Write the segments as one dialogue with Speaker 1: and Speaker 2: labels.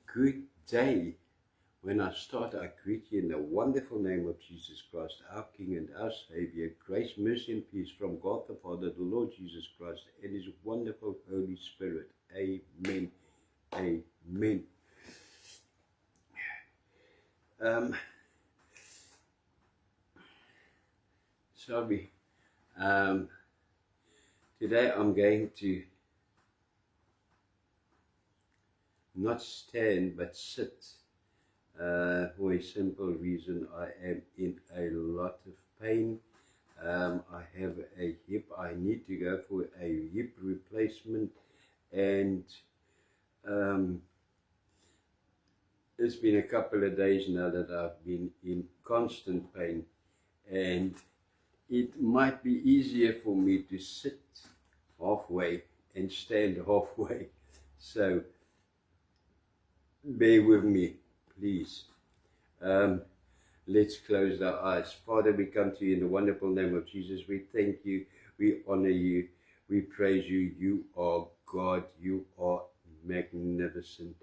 Speaker 1: good day. When I start, I greet you in the wonderful name of Jesus Christ, our King and our Savior. Grace, mercy, and peace from God the Father, the Lord Jesus Christ, and His wonderful Holy Spirit. Amen. Amen. Sorry. Today I'm going to not stand but sit. For a simple reason, I am in a lot of pain. I have a hip, I need to go for a hip replacement, and it's been a couple of days now that I've been in constant pain, and it might be easier for me to sit halfway and stand halfway, so bear with me, please. Let's close our eyes. Father, we come to you in the wonderful name of Jesus. We thank you, we honor you, we praise you. You are God, you are magnificent,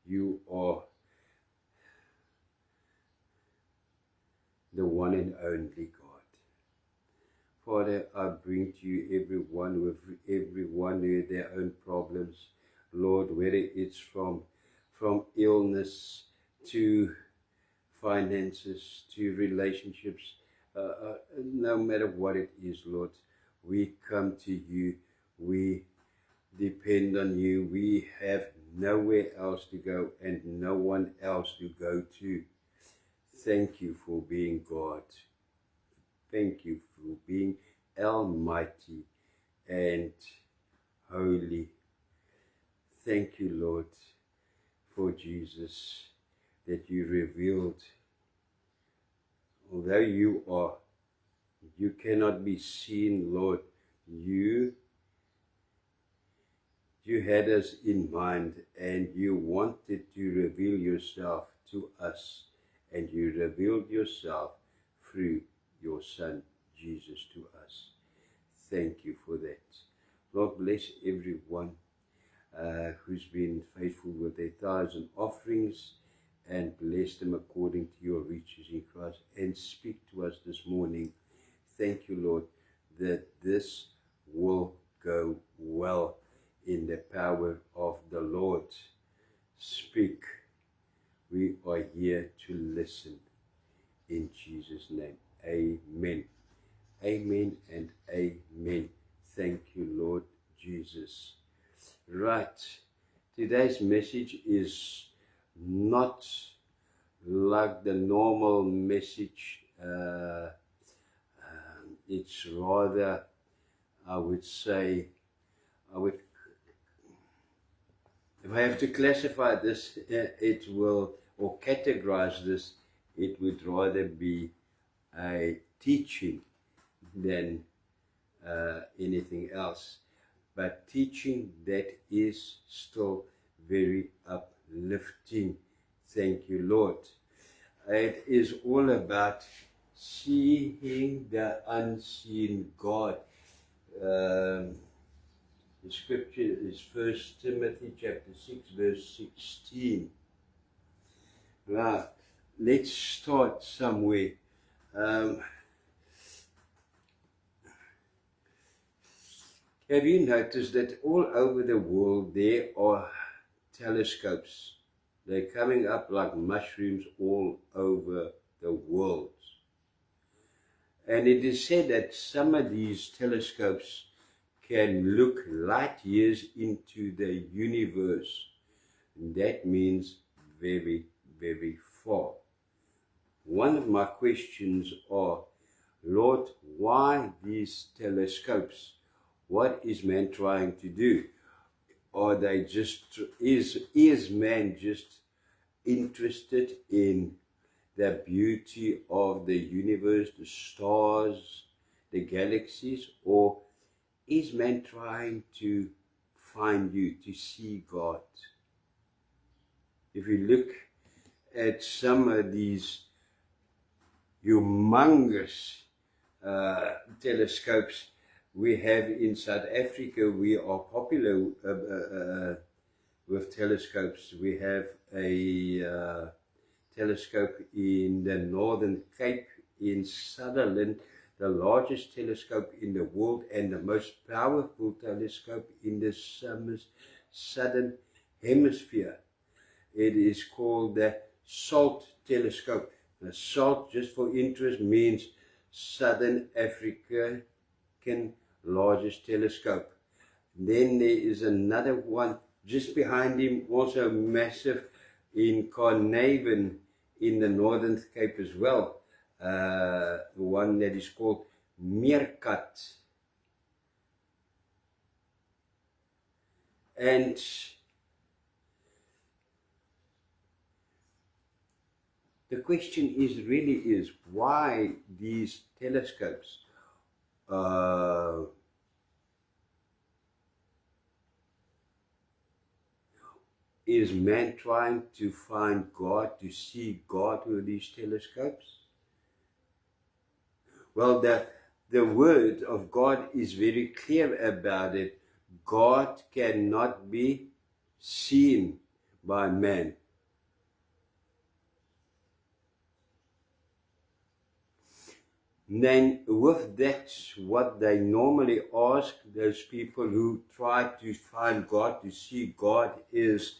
Speaker 1: you are the one and only God. Father, I bring to you everyone with their own problems, Lord, whether it's from illness to finances to relationships, no matter what it is, Lord, we come to you, we depend on you, we have nowhere else to go and no one else to go to. Thank you for being God. Thank you for being almighty and holy. Thank you, Lord, for Jesus, that you revealed, although you cannot be seen, Lord, you had us in mind, and you wanted to reveal yourself to us, and you revealed yourself through your Son, Jesus, to us. Thank you for that. Lord, bless everyone who's been faithful with their tithes and offerings, and bless them according to your riches in Christ, and speak to us this morning. Thank you, Lord, that this will go well in the power of the Lord. Speak. We are here to listen. In Jesus' name, amen. Amen and amen. Thank you, Lord Jesus. Right. Today's message is not like the normal message. It's rather, I would say, if I have to classify this, it will, or categorize this, it would rather be a teaching than anything else. But teaching that is still very uplifting. Thank you, Lord. It is all about seeing the unseen God. The scripture is 1 Timothy chapter 6 verse 16. Right, let's start somewhere. Have you noticed that all over the world there are telescopes? They're coming up like mushrooms all over the world. And it is said that some of these telescopes can look light years into the universe. And that means very, very far. One of my questions are, Lord, why these telescopes? What is man trying to do? Are they just, is man just interested in the beauty of the universe, the stars, the galaxies, or is man trying to find you, to see God? If you look at some of these humongous telescopes we have in South Africa, we are popular with telescopes. We have a telescope in the Northern Cape in Sutherland, the largest telescope in the world and the most powerful telescope in the southern hemisphere. It is called the SALT telescope. The SALT, just for interest, means Southern African largest telescope. Then there is another one just behind him, also massive, in Carnarvon in the Northern Cape as well. The one that is called Meerkat. And the question is why these telescopes is man trying to find God, to see God with these telescopes? Well, the word of God is very clear about it. God cannot be seen by man. Then with that, what they normally ask those people who try to find God, to see God, is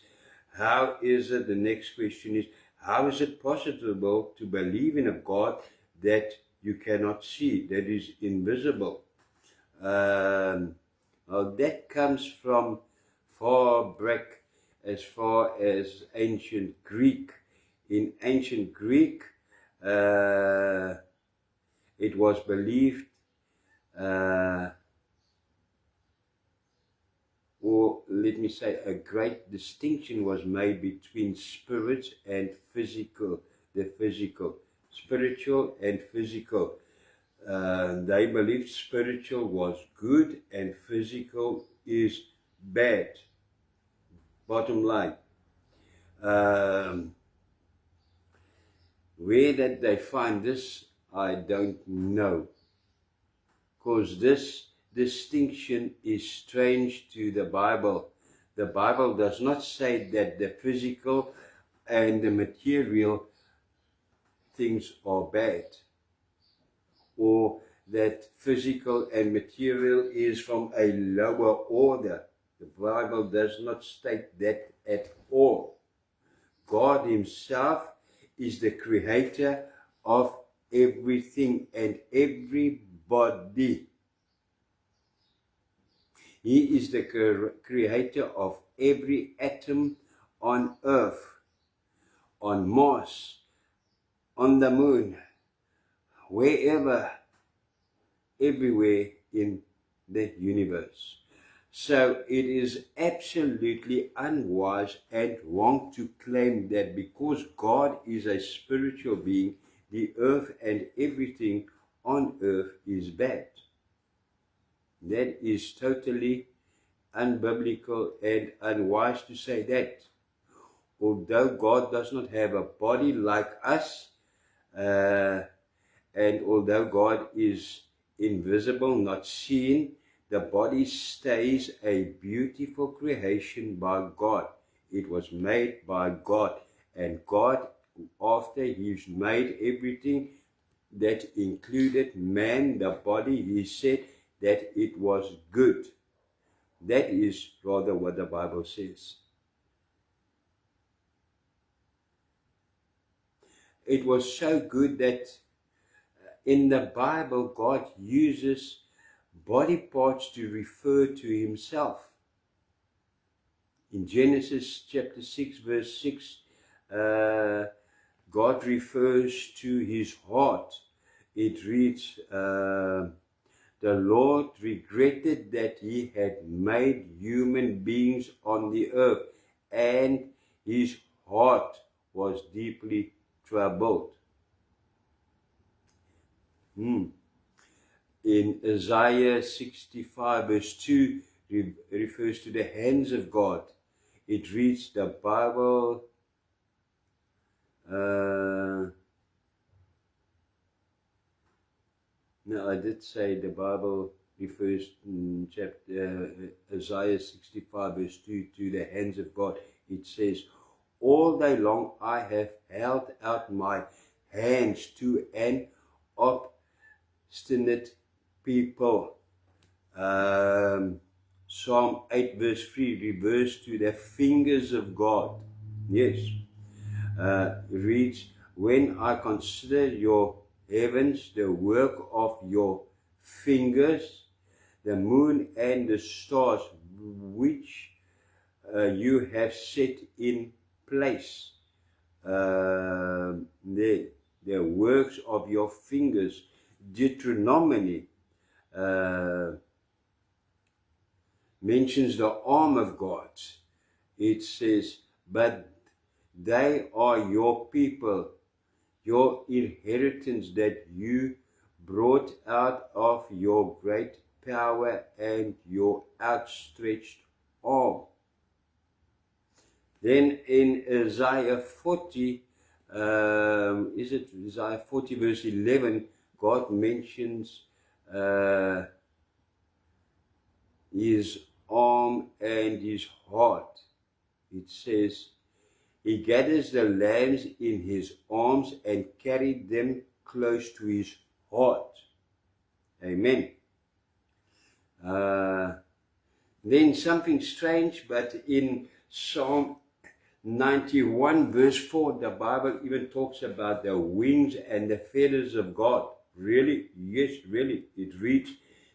Speaker 1: how is it, the next question is, how is it possible to believe in a God that you cannot see, that is invisible? Well, that comes from far back, as far as ancient Greek. In ancient Greek, it was believed, or let me say, a great distinction was made between spirit and physical, the physical, spiritual and physical. They believed spiritual was good and physical is bad. Bottom line. Where did they find this? I don't know. Because this distinction is strange to the Bible. The Bible does not say that the physical and the material things are bad, or that physical and material is from a lower order. The Bible does not state that at all. God Himself is the creator of everything and everybody. He is the creator of every atom on earth, on Mars, on the moon, wherever, everywhere in the universe. So it is absolutely unwise and wrong to claim that because God is a spiritual being, the earth and everything on earth is bad. That is totally unbiblical and unwise to say that. Although God does not have a body like us, and although God is invisible, not seen, the body stays a beautiful creation by God. It was made by God, and God, after He's made everything that included man, the body, He said that it was good. That is rather what the Bible says. It was so good that in the Bible, God uses body parts to refer to Himself. In Genesis chapter 6, verse 6, God refers to His heart. It reads, the Lord regretted that He had made human beings on the earth, and His heart was deeply troubled. In Isaiah 65 verse 2 refers to the hands of God. It reads, the Bible no, I did say the Bible refers in chapter Isaiah 65 verse 2 to the hands of God. It says, all day long I have held out my hands to an obstinate people. Psalm 8 verse 3 refers to the fingers of God. Yes. Reads, when I consider your heavens, the work of your fingers, the moon and the stars which you have set in place. The works of your fingers. Deuteronomy mentions the arm of God. It says, but they are your people, your inheritance that you brought out of your great power and your outstretched arm. Then in Isaiah 40, is it Isaiah 40 verse 11, God mentions his arm and his heart. It says, he gathers the lambs in his arms and carried them close to his heart. Amen. Then something strange, but in Psalm 91 verse 4, the Bible even talks about the wings and the feathers of God. Really? Yes, really. It reads,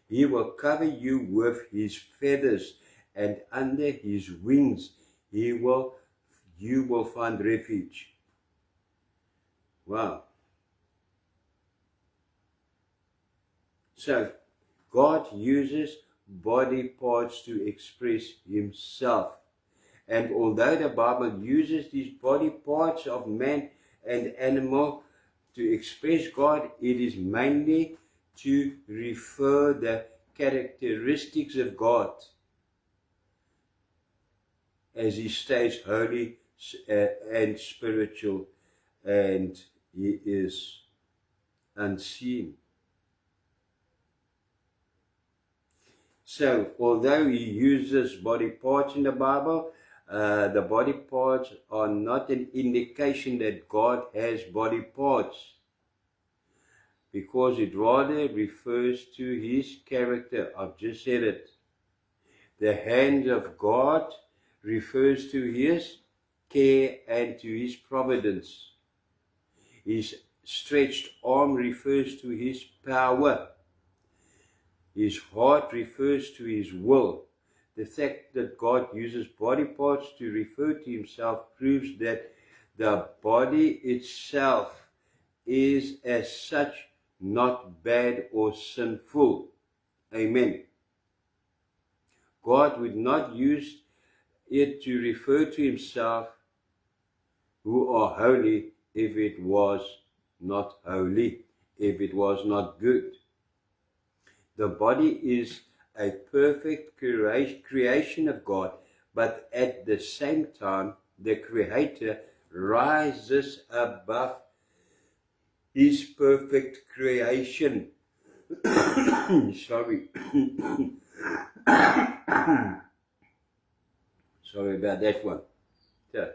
Speaker 1: he will cover you with his feathers, and under his wings you will find refuge. Wow. So, God uses body parts to express himself. And although the Bible uses these body parts of man and animal to express God, it is mainly to refer the characteristics of God, as he stays holy and spiritual, and he is unseen. So, although he uses body parts in the Bible, the body parts are not an indication that God has body parts, because it rather refers to his character. I've just said it. The hand of God refers to his care and to his providence. His stretched arm refers to his power. His heart refers to his will. The fact that God uses body parts to refer to himself proves that the body itself is as such not bad or sinful. Amen. God would not use it to refer to himself, who are holy, if it was not holy, if it was not good. The body is a perfect creation of God, but at the same time, the Creator rises above his perfect creation. Sorry. Sorry about that one. So,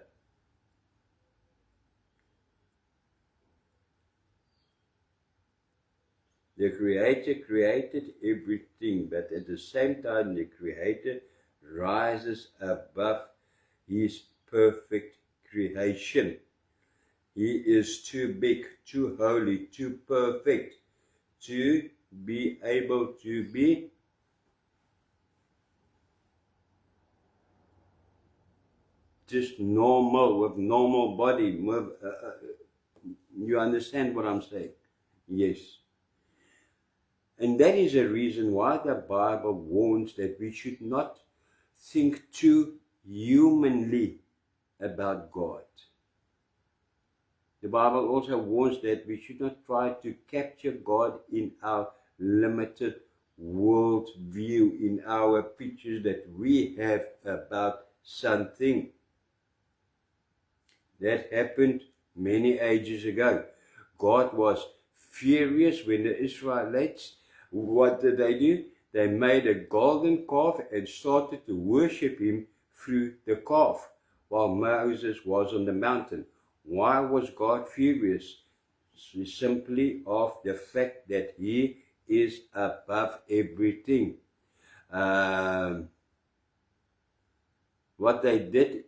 Speaker 1: the Creator created everything, but at the same time, the Creator rises above his perfect creation. He is too big, too holy, too perfect to be able to be just normal, with normal body. You understand what I'm saying? Yes. And that is a reason why the Bible warns that we should not think too humanly about God. The Bible also warns that we should not try to capture God in our limited world view, in our pictures that we have about something. That happened many ages ago. God was furious when the Israelites, what did they do? They made a golden calf and started to worship him through the calf while Moses was on the mountain. Why was God furious? Simply of the fact that he is above everything. What they did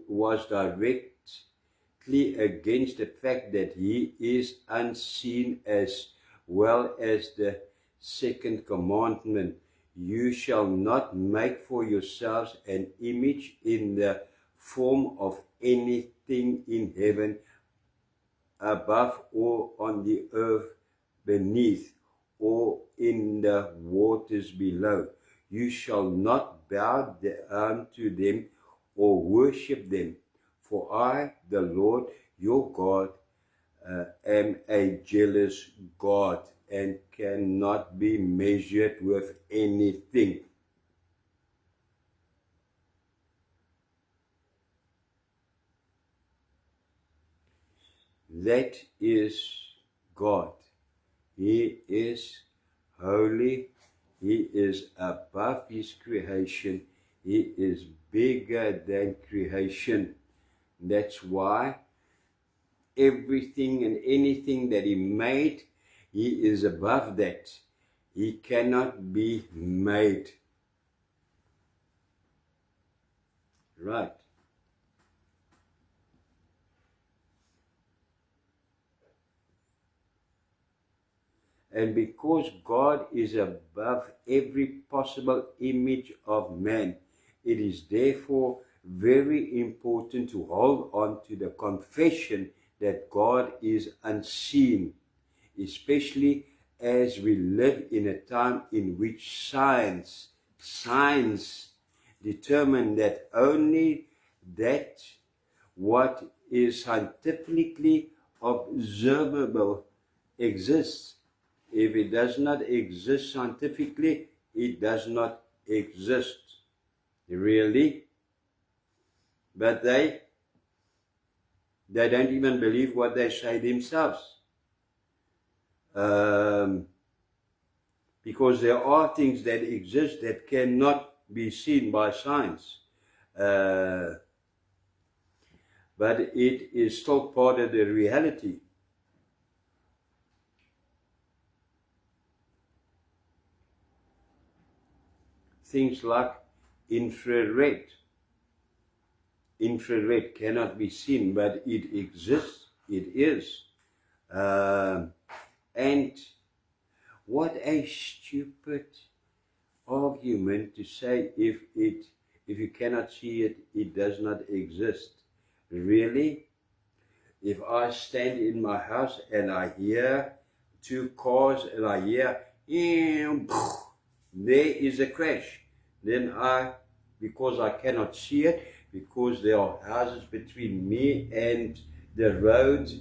Speaker 1: was directly against the fact that he is unseen, as well as the second commandment. You shall not make for yourselves an image in the form of anything in heaven above, or on the earth beneath, or in the waters below. You shall not bow down to them or worship them. For I, the Lord your God, am a jealous God and cannot be measured with anything. That is God. He is holy. He is above his creation. He is bigger than creation. That's why everything and anything that he made, he is above that. He cannot be made. Right. And because God is above every possible image of man, it is therefore very important to hold on to the confession that God is unseen, especially as we live in a time in which science determine that only that what is scientifically observable exists. If it does not exist scientifically, it does not exist. Really? But they don't even believe what they say themselves. Because there are things that exist that cannot be seen by science. But it is still part of the reality. Things like infrared. Infrared cannot be seen, but it exists. It is. And what a stupid argument to say if you cannot see it, it does not exist. Really? If I stand in my house and I hear two cars and I hear, there is a crash, then because I cannot see it, because there are houses between me and the road,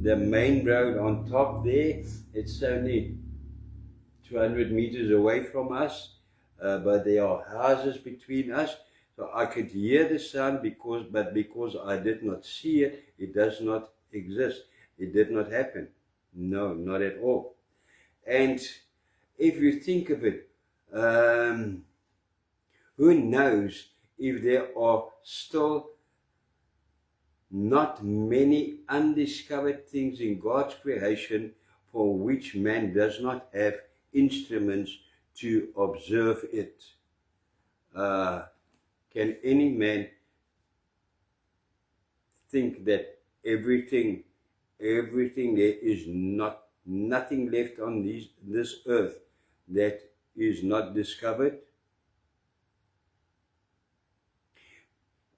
Speaker 1: the main road on top there, it's only 200 meters away from us, but there are houses between us, so I could hear the sound, but because I did not see it, it does not exist. It did not happen. No, not at all. And if you think of it, who knows if there are still not many undiscovered things in God's creation for which man does not have instruments to observe it. Can any man think that everything there is nothing left on this earth that is not discovered?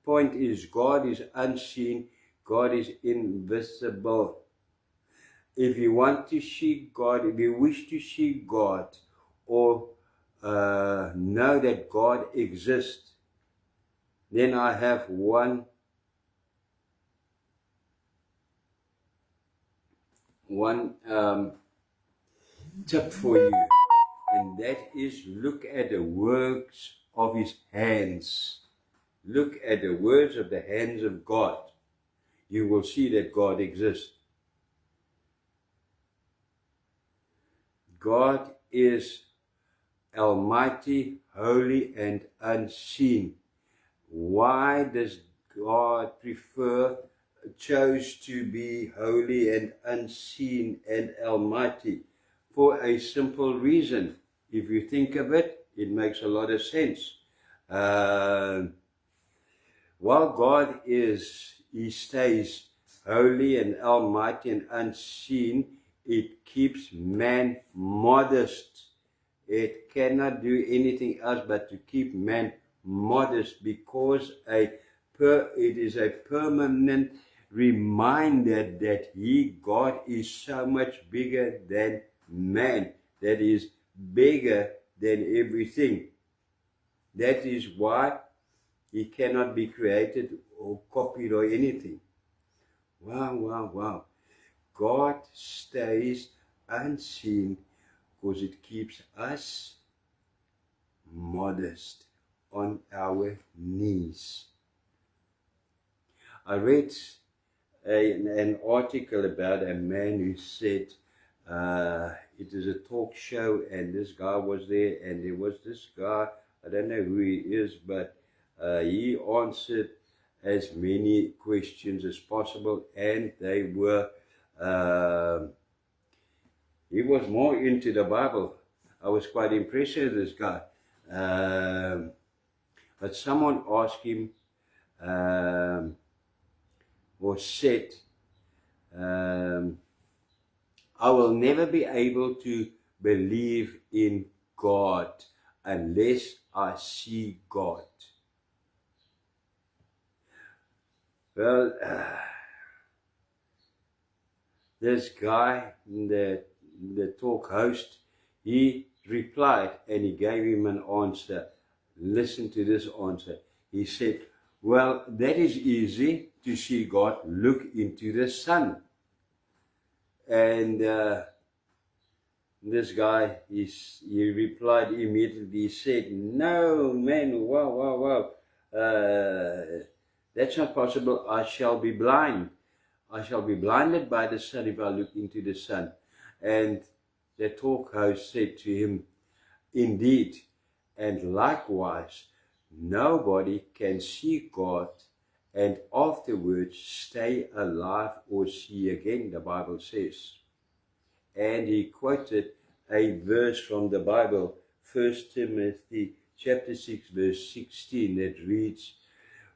Speaker 1: Point is, God is unseen, God is invisible. If you want to see God, if you wish to see God, or know that God exists, then I have one tip for you, and that is look at the works of his hands. Look at the words of the hands of God. You will see that God exists. God is almighty, holy, and unseen. Why does God chose to be holy and unseen and almighty? For a simple reason. If you think of it, it makes a lot of sense. While God He stays holy and almighty and unseen, it keeps man modest. It cannot do anything else but to keep man modest, because it is a permanent reminder that God is so much bigger than man, that is bigger than everything. That is why He cannot be created or copied or anything. Wow, wow, wow. God stays unseen because it keeps us modest on our knees. I read an article about a man who said it is a talk show, and this guy was there, and there was this guy, I don't know who he is, but he answered as many questions as possible, and they were he was more into the Bible. I was quite impressed with this guy. But someone asked him or said, I will never be able to believe in God unless I see God. Well, this guy, the talk host, he replied and he gave him an answer. Listen to this answer. He said, well, that is easy to see God. Look into the sun. And this guy, he replied immediately. He said, no, man, wow. That's not possible. I shall be blind. I shall be blinded by the sun if I look into the sun. And the talk host said to him, indeed, and likewise, nobody can see God and afterwards stay alive or see again, the Bible says. And he quoted a verse from the Bible, 1 Timothy chapter 6, verse 16, that reads,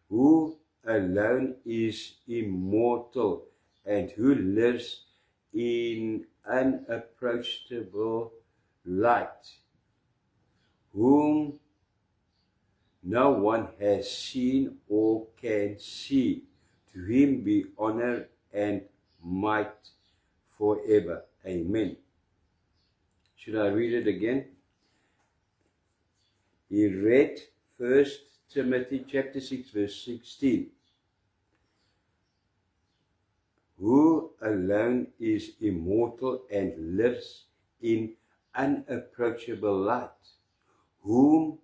Speaker 1: who alone is immortal and who lives in unapproachable light, whom no one has seen or can see. To him be honor and might forever. Amen. Should I read it again? He read 1 Timothy chapter 6, verse 16. Who alone is immortal and lives in unapproachable light, whom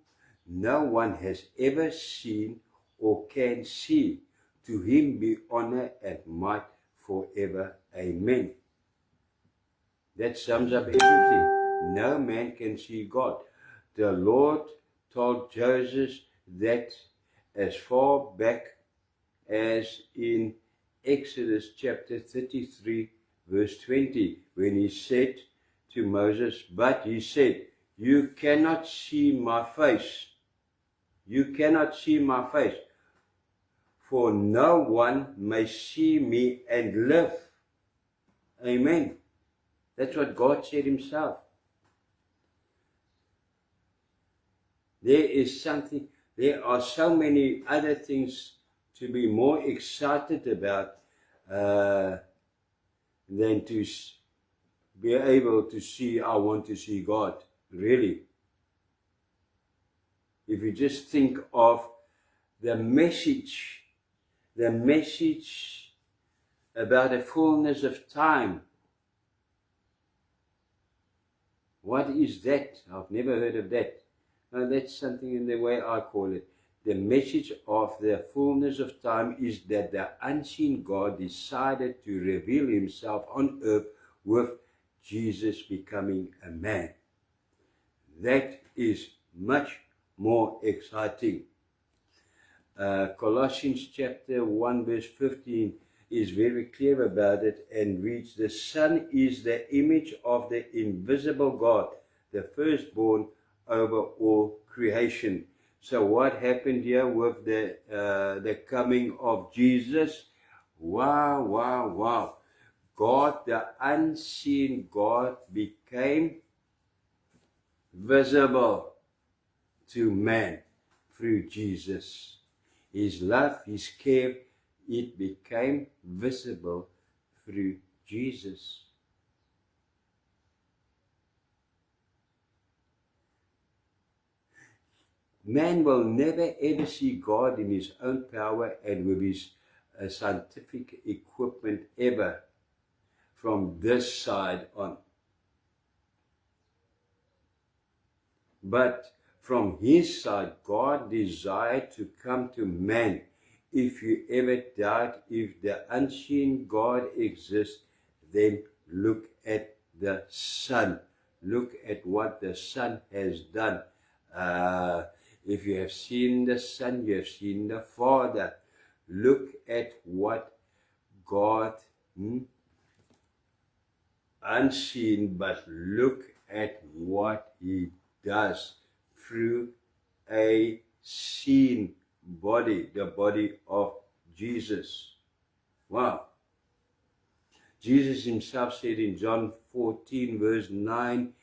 Speaker 1: no one has ever seen or can see. To him be honor and might forever. Amen. That sums up everything. No man can see God. The Lord told Joseph that as far back as in Exodus chapter 33, verse 20, when he said to Moses, but he said, you cannot see my face. You cannot see my face, for no one may see me and live. Amen. That's what God said himself. There are so many other things to be more excited about than to be able to see, I want to see God, really. If you just think of the message about the fullness of time. What is that? I've never heard of that. No, that's something in the way I call it. The message of the fullness of time is that the unseen God decided to reveal himself on earth with Jesus becoming a man. That is much more exciting. Colossians chapter 1 verse 15 is very clear about it and reads, "The Son is the image of the invisible God, the firstborn over all creation." So what happened here with the coming of Jesus? Wow, wow, wow. God, the unseen God, became visible to man through Jesus. His love, his care, it became visible through Jesus. Man will never ever see God in his own power and with his scientific equipment ever from this side on. But from his side, God desired to come to man. If you ever doubt if the unseen God exists, then look at the Son. Look at what the Son has done. If you have seen the Son, you have seen the Father. Look at what God, unseen, but look at what he does through a seen body, the body of Jesus. Wow. Jesus himself said in John 14 verse 9,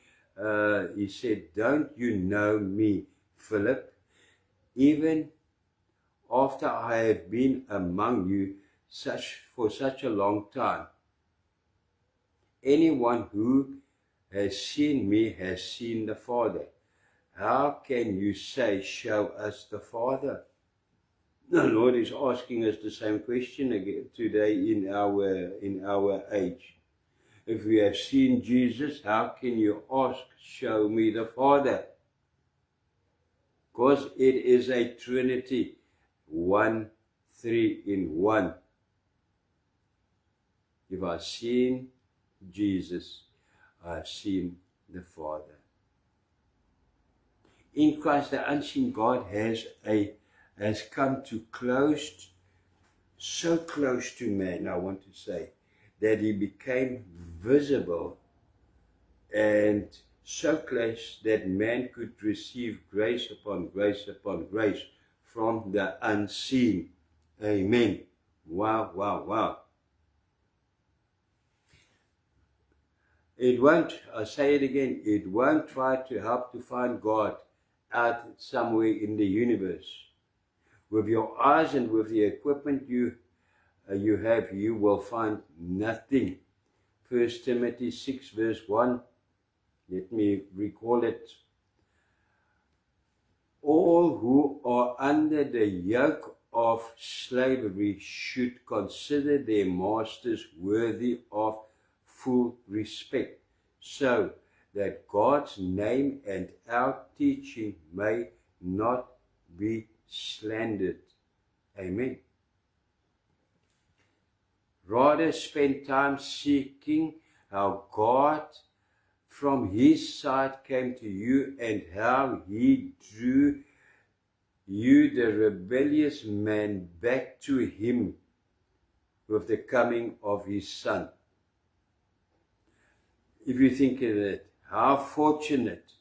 Speaker 1: he said, "Don't you know me, Philip? Even after I have been among you for such a long time, anyone who has seen me has seen the Father. How can you say, 'Show us the Father'?" The Lord is asking us the same question again today in our age. If you have seen Jesus, how can you ask, "Show me the Father"? Because it is a Trinity, 1, 3 in 1. If I've seen Jesus, I've seen the Father. In Christ, the unseen God has come to so close to man, I want to say, that he became visible and so close that man could receive grace upon grace upon grace from the unseen. Amen. Wow, wow, wow. It won't, I'll say it again, it won't try to help to find God out somewhere in the universe. With your eyes and with the equipment you have, you will find nothing. 1 Timothy 6 verse 1, let me recall it. All who are under the yoke of slavery should consider their masters worthy of full respect, so that God's name and our teaching may not be slandered. Amen. Rather spend time seeking how God from his side came to you and how he drew you, the rebellious man, back to him with the coming of his Son. If you think of it, how fortunate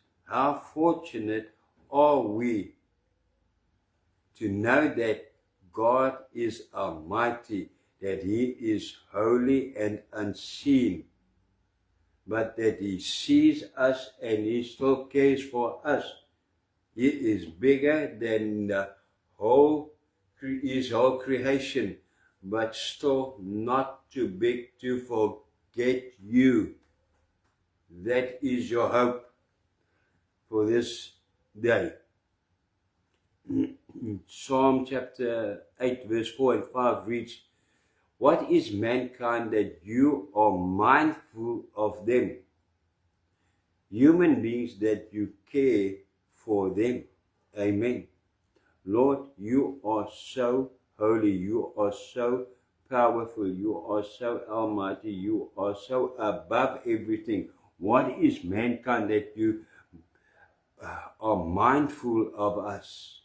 Speaker 1: are we to know that God is almighty, that he is holy and unseen, but that he sees us and he still cares for us. He is bigger than his whole creation, but still not too big to forget you. That is your hope for this day. Psalm chapter 8 verse 4 and 5 reads, "What is mankind that you are mindful of them? Human beings that you care for them." Amen. Lord, you are so holy, you are so powerful, you are so almighty, you are so above everything. What is mankind that you are mindful of us.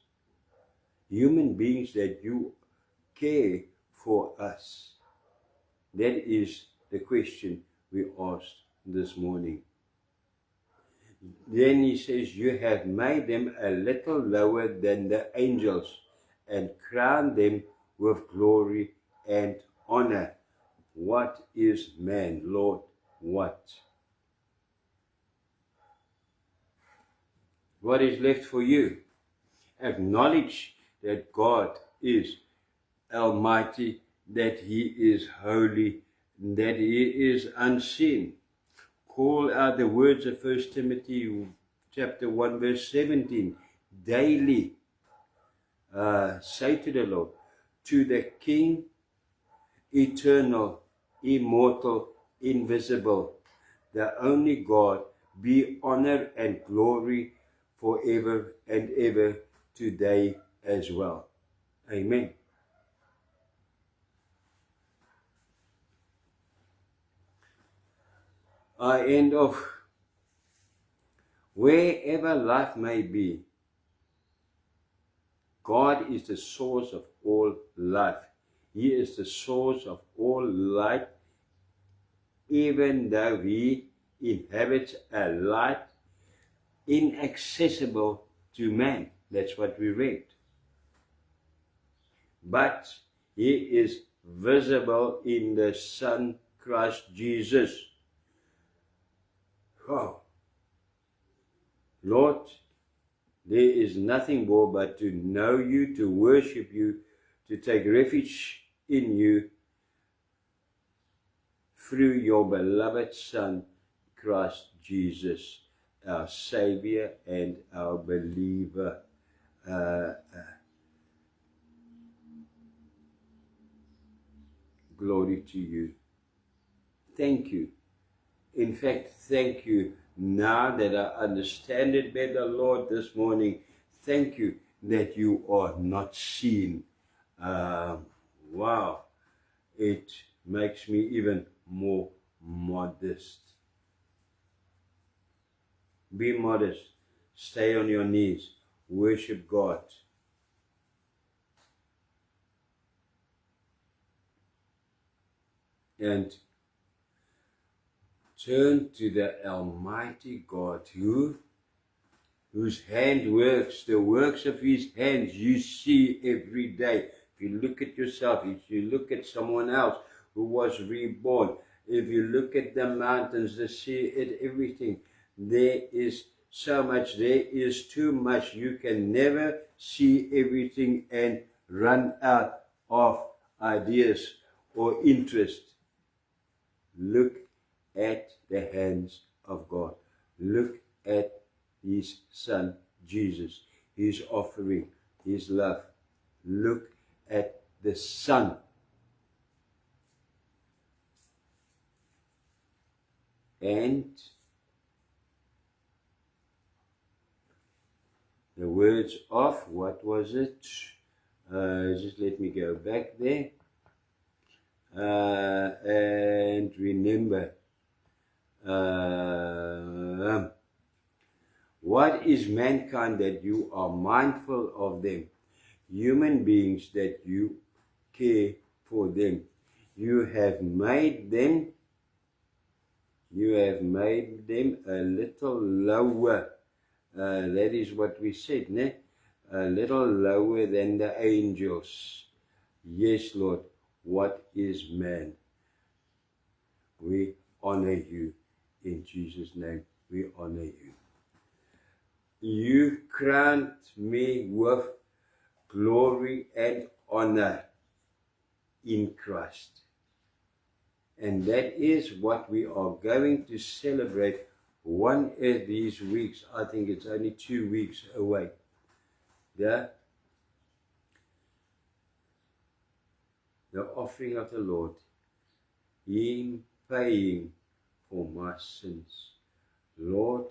Speaker 1: Human beings that you care for us. That is the question we asked this morning. Then he says, you have made them a little lower than the angels and crowned them with glory and honor. What is man, Lord? What? What is left for you? Acknowledge that God is Almighty, that He is holy, that He is unseen. Call out the words of 1 Timothy chapter 1 verse 17. Daily say to the Lord, to the King, eternal, immortal, invisible, the only God, be honor and glory forever and ever, today as well. Amen. I end off, wherever life may be, God is the source of all life. He is the source of all light, even though He inhabits a light inaccessible to man. That's what we read. But He is visible in the Son, Christ Jesus. Oh, Lord, there is nothing more but to know You, to worship You, to take refuge in You through Your beloved Son, Christ Jesus, our Savior and our believer. Glory to You. Thank You. In fact, thank You. Now that I understand it better, Lord, this morning, thank You that You are not seen. Wow. It makes me even more modest. Be modest. Stay on your knees. Worship God. And turn to the Almighty God, whose hand works, the works of His hands you see every day. If you look at yourself, if you look at someone else who was reborn, if you look at the mountains, the sea, at everything, there is so much, there is too much. You can never see everything and run out of ideas or interest. Look at the hands of God. Look at His Son, Jesus, His offering, His love. Look at the Son. And the words of, what was it? Just let me go back there. And remember, what is mankind that You are mindful of them? Human beings that You care for them. You have made them a little lower. That is what we said, ne? A little lower than the angels. Yes, Lord. What is man? We honor You in Jesus' name. We honor You. You crowned me with glory and honor in Christ. And that is what we are going to celebrate one of these weeks. I think it's only 2 weeks away. The offering of the Lord, Him paying for my sins. Lord,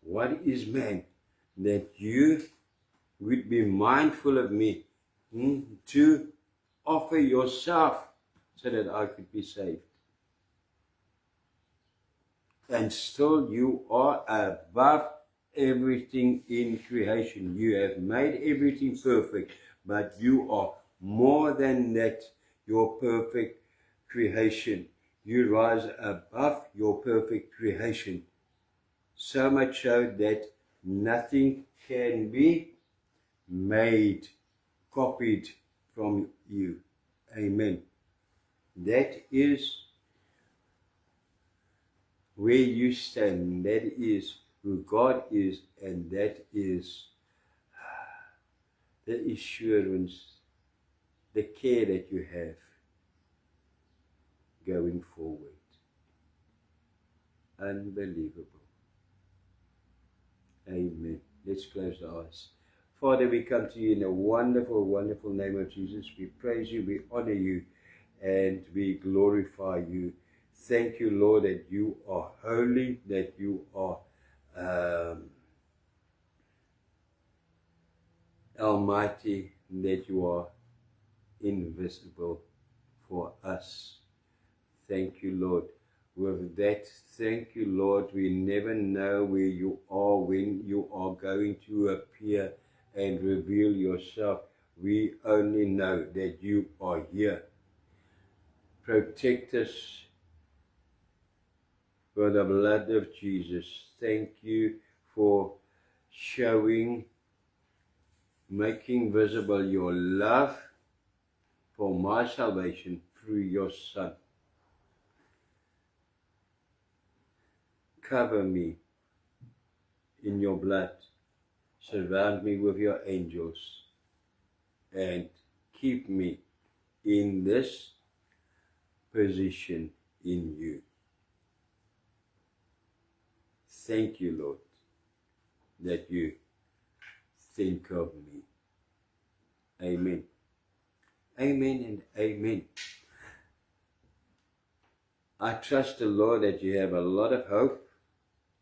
Speaker 1: what is man that You would be mindful of me, to offer Yourself so that I could be saved? and still you are above everything in creation. You have made everything perfect, but you are more than that, your perfect creation. You rise above your perfect creation, so much so that nothing can be made, copied from you. Amen. That is where you stand. That is who God is, and that is the assurance, the care that you have going forward. Unbelievable. Amen. Let's close the eyes. Father, we come to you in the wonderful, wonderful name of Jesus. We praise you, we honor you, and we glorify you. Thank you, Lord, that you are holy, that you are almighty, that you are invisible for us. Thank you, Lord. With that, thank you, Lord. We never know where you are, when you are going to appear and reveal yourself. We only know that you are here. Protect us with the blood of Jesus. Thank you for showing, making visible your love for my salvation through your Son. Cover me in your blood. Surround me with your angels. And keep me in this position in you. Thank you, Lord, that you think of me. Amen. Amen and amen. I trust the Lord that you have a lot of hope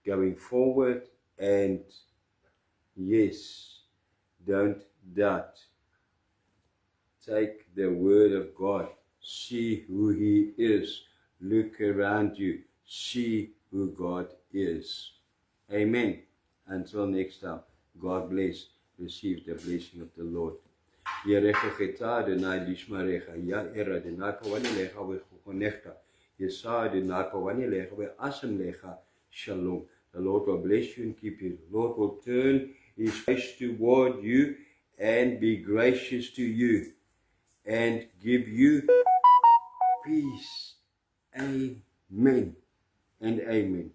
Speaker 1: going forward, and yes, don't doubt. Take the word of God. See who he is. Look around you. See who God is. Amen. Until next time, God bless. Receive the blessing of the Lord. Yerecha cheta Adonai lishmarecha. Ya era Adonai pawani lecha vechukonechta. Yesa Adonai pawani lecha ve'asem lecha. Shalom. The Lord will bless you and keep you. The Lord will turn his face toward you and be gracious to you and give you peace. Amen and amen.